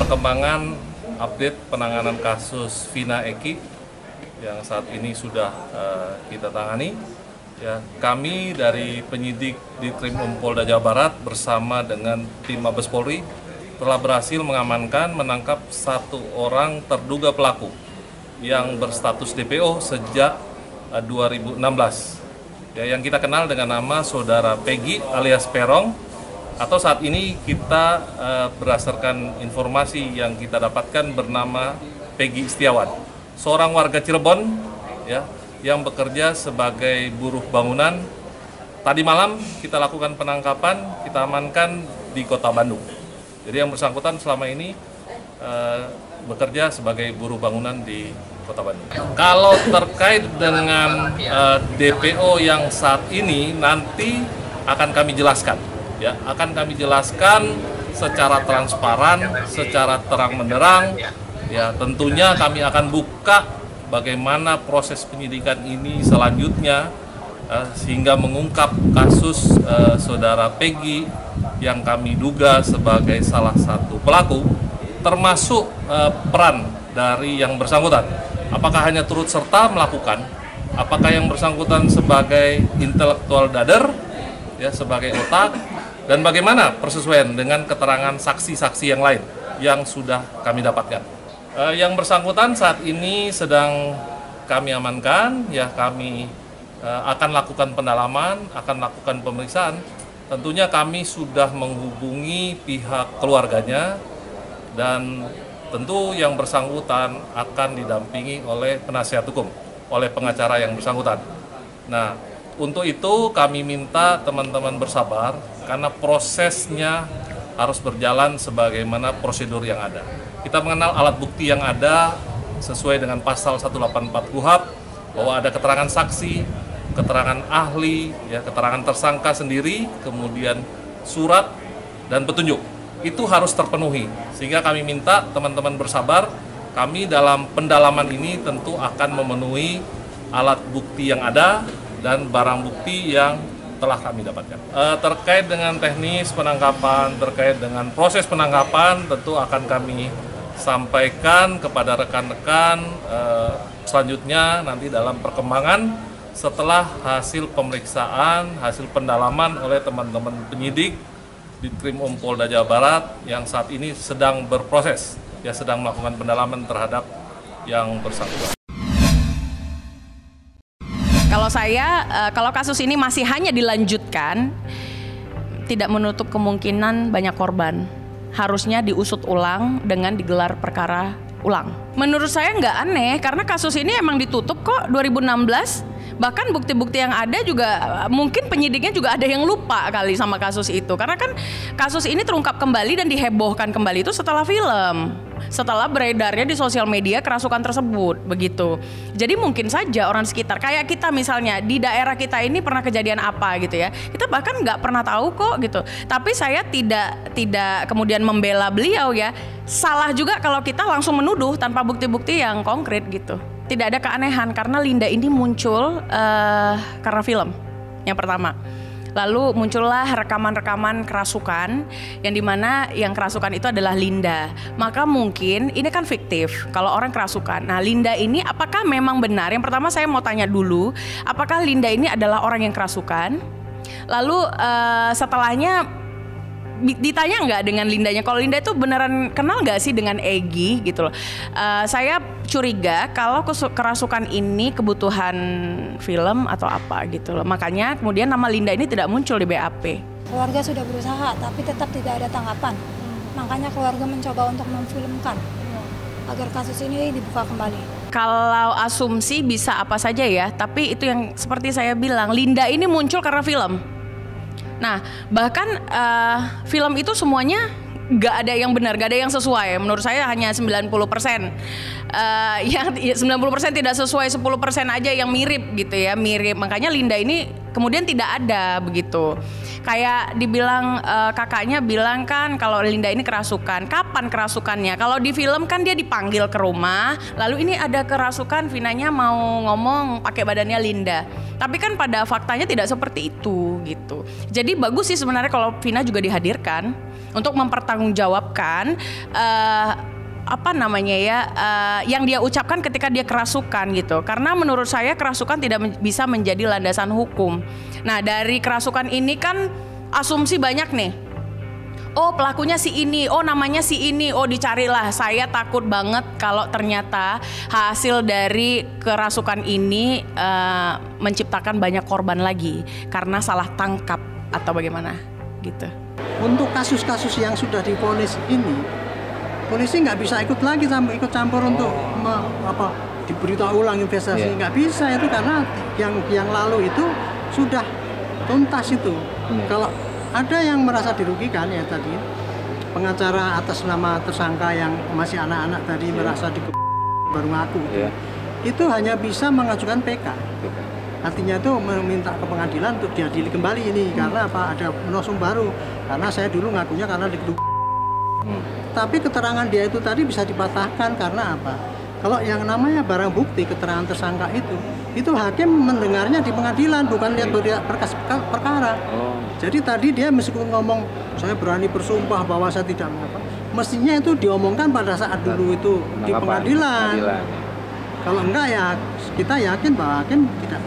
perkembangan update penanganan kasus Vina Eki yang saat ini sudah kita tangani. Ya, kami dari penyidik di Krimum Polda Jawa Barat bersama dengan tim Mabes Polri telah berhasil menangkap satu orang terduga pelaku yang berstatus DPO sejak 2016. Ya, yang kita kenal dengan nama Saudara Peggy alias Perong, atau saat ini kita berdasarkan informasi yang kita dapatkan bernama Peggy Setiawan, seorang warga Cirebon ya, yang bekerja sebagai buruh bangunan. Tadi malam kita lakukan penangkapan, kita amankan di Kota Bandung. Jadi yang bersangkutan selama ini bekerja sebagai buruh bangunan di Kota Bandung. Kalau terkait dengan DPO yang saat ini nanti akan kami jelaskan. Ya, akan kami jelaskan secara transparan, secara terang-benderang. Ya, tentunya kami akan buka bagaimana proses penyidikan ini selanjutnya sehingga mengungkap kasus Saudara Peggy yang kami duga sebagai salah satu pelaku, termasuk peran dari yang bersangkutan. Apakah hanya turut serta melakukan? Apakah yang bersangkutan sebagai intelektual dader, ya, sebagai otak? Dan bagaimana persesuaian dengan keterangan saksi-saksi yang lain yang sudah kami dapatkan. Yang bersangkutan saat ini sedang kami amankan, ya, kami akan lakukan pendalaman, akan lakukan pemeriksaan. Tentunya kami sudah menghubungi pihak keluarganya dan tentu yang bersangkutan akan didampingi oleh penasihat hukum, oleh pengacara yang bersangkutan. Nah, untuk itu kami minta teman-teman bersabar karena prosesnya harus berjalan sebagaimana prosedur yang ada. Kita mengenal alat bukti yang ada sesuai dengan pasal 184 KUHP bahwa ada keterangan saksi, keterangan ahli, ya, keterangan tersangka sendiri, kemudian surat dan petunjuk. Itu harus terpenuhi. Sehingga kami minta teman-teman bersabar. Kami dalam pendalaman ini tentu akan memenuhi alat bukti yang ada dan barang bukti yang telah kami dapatkan. Terkait dengan teknis penangkapan, terkait dengan proses penangkapan, tentu akan kami sampaikan kepada rekan-rekan selanjutnya nanti dalam perkembangan setelah hasil pemeriksaan, hasil pendalaman oleh teman-teman penyidik di Krimum Polda Jawa Barat yang saat ini sedang berproses, ya, sedang melakukan pendalaman terhadap yang bersangkutan. Kalau saya, kalau kasus ini masih hanya dilanjutkan, tidak menutup kemungkinan banyak korban. Harusnya diusut ulang dengan digelar perkara ulang. Menurut saya nggak aneh, karena kasus ini emang ditutup kok 2016. Bahkan bukti-bukti yang ada juga mungkin penyidiknya juga ada yang lupa kali sama kasus itu. Karena kan kasus ini terungkap kembali dan dihebohkan kembali itu setelah film. Setelah beredarnya di sosial media kerasukan tersebut, begitu. Jadi mungkin saja orang sekitar, kayak kita misalnya di daerah kita ini pernah kejadian apa gitu ya, kita bahkan nggak pernah tahu kok gitu. Tapi saya tidak kemudian membela beliau ya. Salah juga kalau kita langsung menuduh tanpa bukti-bukti yang konkret gitu. Tidak ada keanehan karena Linda ini muncul karena film yang pertama. Lalu muncullah rekaman-rekaman kerasukan yang dimana yang kerasukan itu adalah Linda. Maka mungkin ini kan fiktif kalau orang kerasukan. Nah, Linda ini apakah memang benar? Yang pertama saya mau tanya dulu, apakah Linda ini adalah orang yang kerasukan? Lalu setelahnya ditanya nggak dengan Lindanya? Kalau Linda itu beneran kenal nggak sih dengan Egy gitu loh. Saya curiga kalau kerasukan ini kebutuhan film atau apa gitu loh. Makanya kemudian nama Linda ini tidak muncul di BAP. Keluarga sudah berusaha tapi tetap tidak ada tanggapan. Makanya keluarga mencoba untuk memfilmkan agar kasus ini dibuka kembali. Kalau asumsi bisa apa saja ya, tapi itu yang seperti saya bilang, Linda ini muncul karena film. Nah, bahkan film itu semuanya nggak ada yang benar, nggak ada yang sesuai. Menurut saya hanya 90%. Yang 90% tidak sesuai, 10% aja yang mirip gitu ya, mirip. Makanya Linda ini kemudian tidak ada begitu. Kayak dibilang kakaknya bilang kan kalau Linda ini kerasukan. Kapan kerasukannya? Kalau di film kan dia dipanggil ke rumah, lalu ini ada kerasukan, Vinanya mau ngomong pakai badannya Linda. Tapi kan pada faktanya tidak seperti itu gitu. Jadi bagus sih sebenarnya kalau Vina juga dihadirkan. untuk mempertanggungjawabkan apa namanya ya, yang dia ucapkan ketika dia kerasukan gitu. Karena menurut saya kerasukan tidak bisa menjadi landasan hukum. Nah, dari kerasukan ini kan asumsi banyak nih. Oh, pelakunya si ini, oh namanya si ini, oh dicarilah. Saya takut banget kalau ternyata hasil dari kerasukan ini menciptakan banyak korban lagi karena salah tangkap atau bagaimana gitu. Untuk kasus-kasus yang sudah divonis ini, polisi nggak bisa ikut campur untuk diberitahu ulang investasi, nggak bisa itu karena yang lalu itu sudah tuntas itu. Kalau ada yang merasa dirugikan ya tadi pengacara atas nama tersangka yang masih anak-anak tadi merasa baru ngaku itu hanya bisa mengajukan PK. Artinya itu meminta ke pengadilan untuk diadili kembali ini karena apa, ada nosum baru karena saya dulu ngakunya karena tapi keterangan dia itu tadi bisa dipatahkan karena apa? Kalau yang namanya barang bukti keterangan tersangka itu hakim mendengarnya di pengadilan, bukan lihat berkas perkara. Jadi tadi dia meskipun ngomong saya berani bersumpah bahwa saya tidak mengapa, mestinya itu diomongkan pada saat dulu itu di pengadilan. Kalau enggak ya kita yakin bahwa hakim tidak,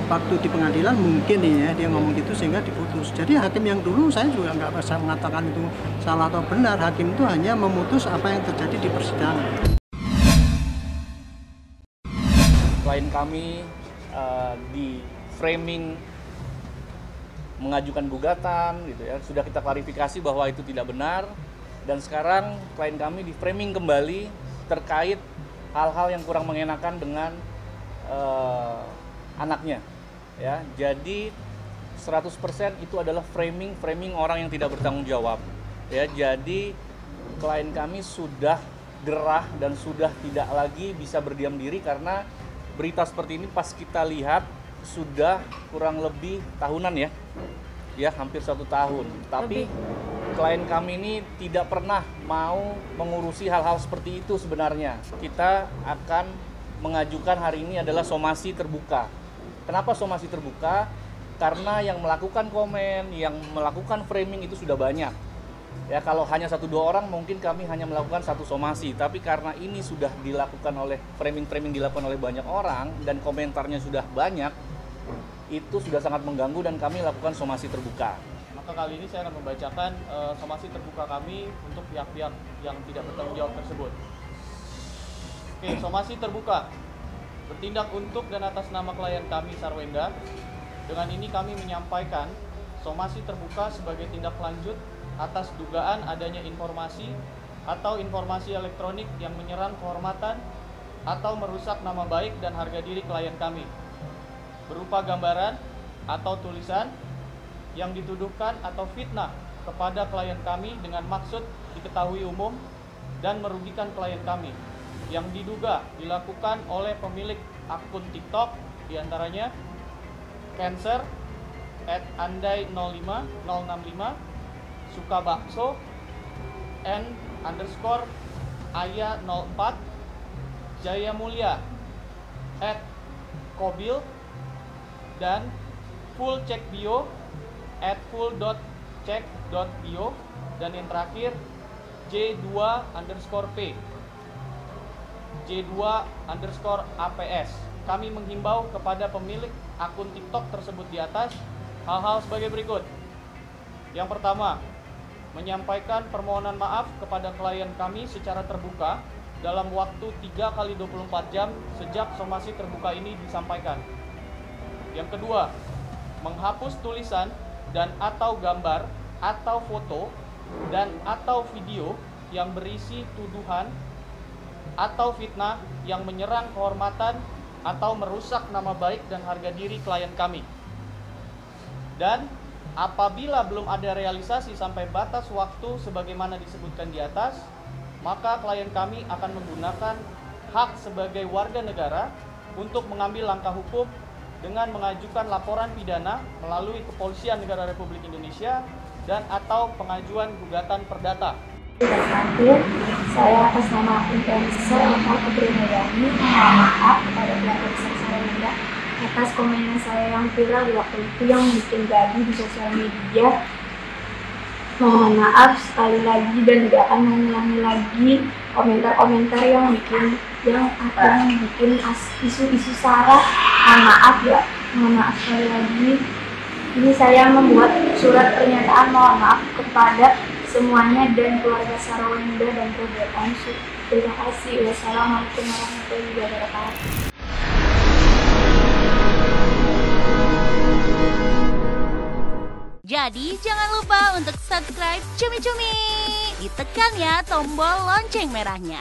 waktu di pengadilan mungkin ya dia ngomong gitu sehingga diputus. Jadi hakim yang dulu saya juga nggak bisa mengatakan itu salah atau benar. Hakim itu hanya memutus apa yang terjadi di persidangan. Klien kami di framing mengajukan gugatan gitu ya, sudah kita klarifikasi bahwa itu tidak benar, dan sekarang klien kami di framing kembali terkait hal-hal yang kurang mengenakan dengan anaknya. Ya, jadi 100% itu adalah framing orang yang tidak bertanggung jawab. Ya, jadi klien kami sudah gerah dan sudah tidak lagi bisa berdiam diri karena berita seperti ini pas kita lihat sudah kurang lebih tahunan ya hampir 1 tahun. Tapi klien kami ini tidak pernah mau mengurusi hal-hal seperti itu sebenarnya. Kita akan mengajukan hari ini adalah somasi terbuka. Kenapa somasi terbuka? Karena yang melakukan komen, yang melakukan framing itu sudah banyak. Ya, kalau hanya 1-2 orang mungkin kami hanya melakukan 1 somasi, tapi karena ini sudah dilakukan oleh framing dilakukan oleh banyak orang dan komentarnya sudah banyak, itu sudah sangat mengganggu dan kami lakukan somasi terbuka. Maka kali ini saya akan membacakan somasi terbuka kami untuk pihak-pihak yang tidak bertanggung jawab tersebut. Oke, somasi terbuka. Bertindak untuk dan atas nama klien kami Sarwenda, dengan ini kami menyampaikan somasi terbuka sebagai tindak lanjut atas dugaan adanya informasi atau informasi elektronik yang menyerang kehormatan atau merusak nama baik dan harga diri klien kami, berupa gambaran atau tulisan yang dituduhkan atau fitnah kepada klien kami dengan maksud diketahui umum dan merugikan klien kami, yang diduga dilakukan oleh pemilik akun TikTok, diantaranya Cancer @andai05065, Sukabakso _Aya04, Jaya Mulia @kobil, dan full check bio @full.check.bio, dan yang terakhir J2_P J2_APS. Kami menghimbau kepada pemilik akun TikTok tersebut di atas hal-hal sebagai berikut. Yang pertama, menyampaikan permohonan maaf kepada klien kami secara terbuka dalam waktu 3x24 jam sejak somasi terbuka ini disampaikan. Yang kedua, menghapus tulisan dan atau gambar atau foto dan atau video yang berisi tuduhan atau fitnah yang menyerang kehormatan atau merusak nama baik dan harga diri klien kami. Dan apabila belum ada realisasi sampai batas waktu sebagaimana disebutkan di atas, maka klien kami akan menggunakan hak sebagai warga negara untuk mengambil langkah hukum dengan mengajukan laporan pidana melalui Kepolisian Negara Republik Indonesia dan atau pengajuan gugatan perdata. Hadir, saya atas nama influencer Ahmad Putri-Nayani mohon maaf kepada keluarga besar Sarwenda atas komen saya yang viral di waktu itu yang bikin gaduh di sosial media. Mohon maaf sekali lagi dan tidak akan mengulangi lagi komentar-komentar yang akan bikin isu-isu sara. Mohon maaf ya, mohon maaf sekali lagi. Ini saya membuat surat pernyataan mohon maaf kepada semuanya dan keluarga Sarawenda dan Project Onsu. Terima kasih. Wassalamualaikum warahmatullahi wabarakatuh. Jadi jangan lupa untuk subscribe Cumi Cumi. Ditekan ya tombol lonceng merahnya.